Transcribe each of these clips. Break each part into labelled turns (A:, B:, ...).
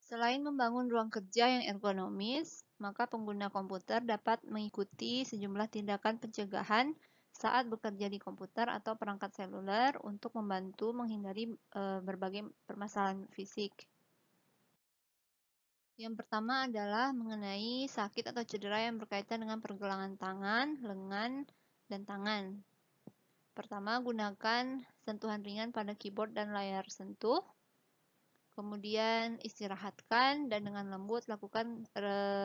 A: Selain membangun ruang kerja yang ergonomis, maka pengguna komputer dapat mengikuti sejumlah tindakan pencegahan saat bekerja di komputer atau perangkat seluler untuk membantu menghindari berbagai permasalahan fisik. Yang pertama adalah mengenai sakit atau cedera yang berkaitan dengan pergelangan tangan, lengan, dan tangan. Pertama, gunakan sentuhan ringan pada keyboard dan layar sentuh. Kemudian istirahatkan dan dengan lembut lakukan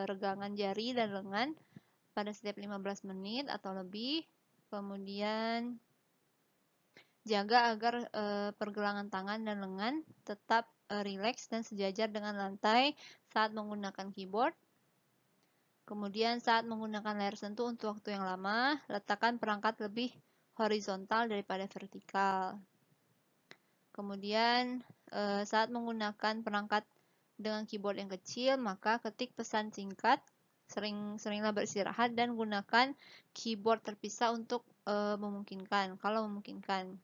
A: regangan jari dan lengan pada setiap 15 menit atau lebih. Kemudian jaga agar pergelangan tangan dan lengan tetap rileks dan sejajar dengan lantai saat menggunakan keyboard. Kemudian saat menggunakan layar sentuh untuk waktu yang lama, letakkan perangkat lebih horizontal daripada vertikal. Kemudian saat menggunakan perangkat dengan keyboard yang kecil, maka ketik pesan singkat, seringlah beristirahat dan gunakan keyboard terpisah untuk memungkinkan, kalau memungkinkan.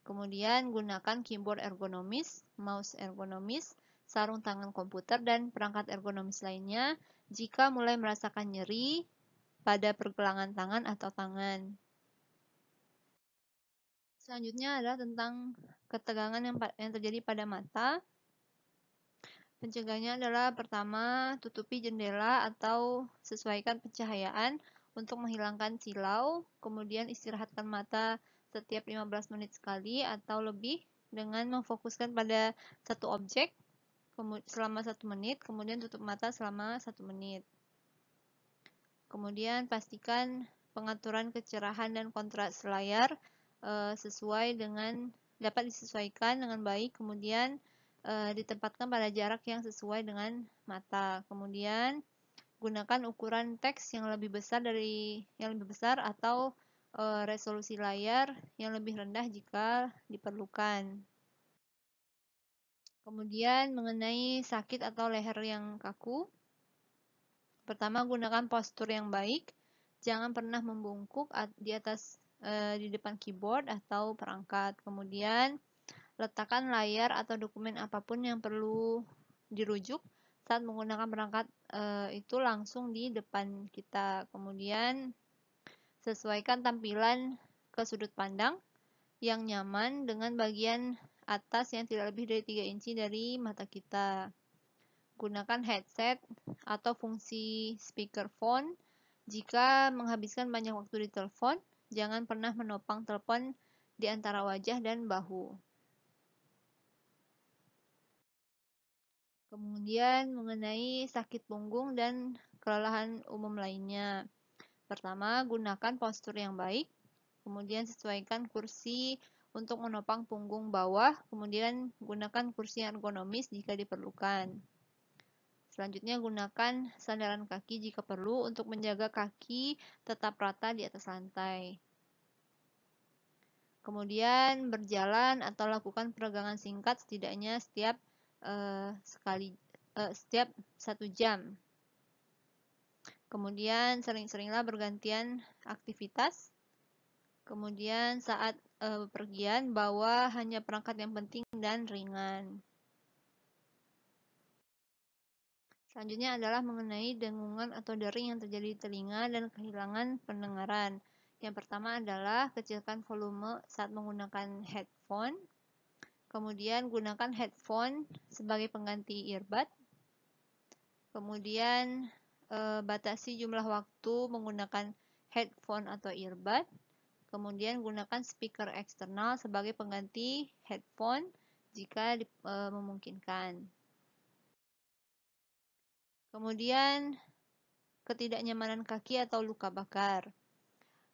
A: Kemudian gunakan keyboard ergonomis, mouse ergonomis, sarung tangan komputer, dan perangkat ergonomis lainnya jika mulai merasakan nyeri pada pergelangan tangan atau tangan. Selanjutnya adalah tentang ketegangan yang terjadi pada mata. Pencegahannya adalah pertama, tutupi jendela atau sesuaikan pencahayaan untuk menghilangkan silau. Kemudian istirahatkan mata setiap 15 menit sekali atau lebih dengan memfokuskan pada satu objek selama 1 menit, kemudian tutup mata selama 1 menit. Kemudian pastikan pengaturan kecerahan dan kontras layar dapat disesuaikan dengan baik, kemudian ditempatkan pada jarak yang sesuai dengan mata. Kemudian gunakan ukuran teks yang lebih besar atau resolusi layar yang lebih rendah jika diperlukan. Kemudian mengenai sakit atau leher yang kaku. Pertama, gunakan postur yang baik. Jangan pernah membungkuk di depan keyboard atau perangkat. Kemudian letakkan layar atau dokumen apapun yang perlu dirujuk saat menggunakan perangkat itu langsung di depan kita. Kemudian sesuaikan tampilan ke sudut pandang yang nyaman dengan bagian atas yang tidak lebih dari 3 inci dari mata kita. Gunakan headset atau fungsi speakerphone jika menghabiskan banyak waktu di telepon. Jangan pernah menopang telepon di antara wajah dan bahu. Kemudian mengenai sakit punggung dan kelelahan umum lainnya. Pertama, gunakan postur yang baik. Kemudian sesuaikan kursi untuk menopang punggung bawah. Kemudian gunakan kursi yang ergonomis jika diperlukan. Selanjutnya gunakan sandaran kaki jika perlu untuk menjaga kaki tetap rata di atas lantai. Kemudian berjalan atau lakukan peregangan singkat setidaknya setiap 1 jam. Kemudian sering-seringlah bergantian aktivitas. Kemudian saat bepergian bawa hanya perangkat yang penting dan ringan. Selanjutnya adalah mengenai dengungan atau dering yang terjadi di telinga dan kehilangan pendengaran. Yang pertama adalah kecilkan volume saat menggunakan headphone. Kemudian gunakan headphone sebagai pengganti earbud. Kemudian batasi jumlah waktu menggunakan headphone atau earbud. Kemudian gunakan speaker eksternal sebagai pengganti headphone jika memungkinkan. Kemudian ketidaknyamanan kaki atau luka bakar.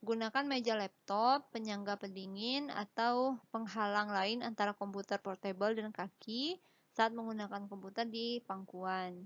A: Gunakan meja laptop, penyangga pendingin, atau penghalang lain antara komputer portable dan kaki saat menggunakan komputer di pangkuan.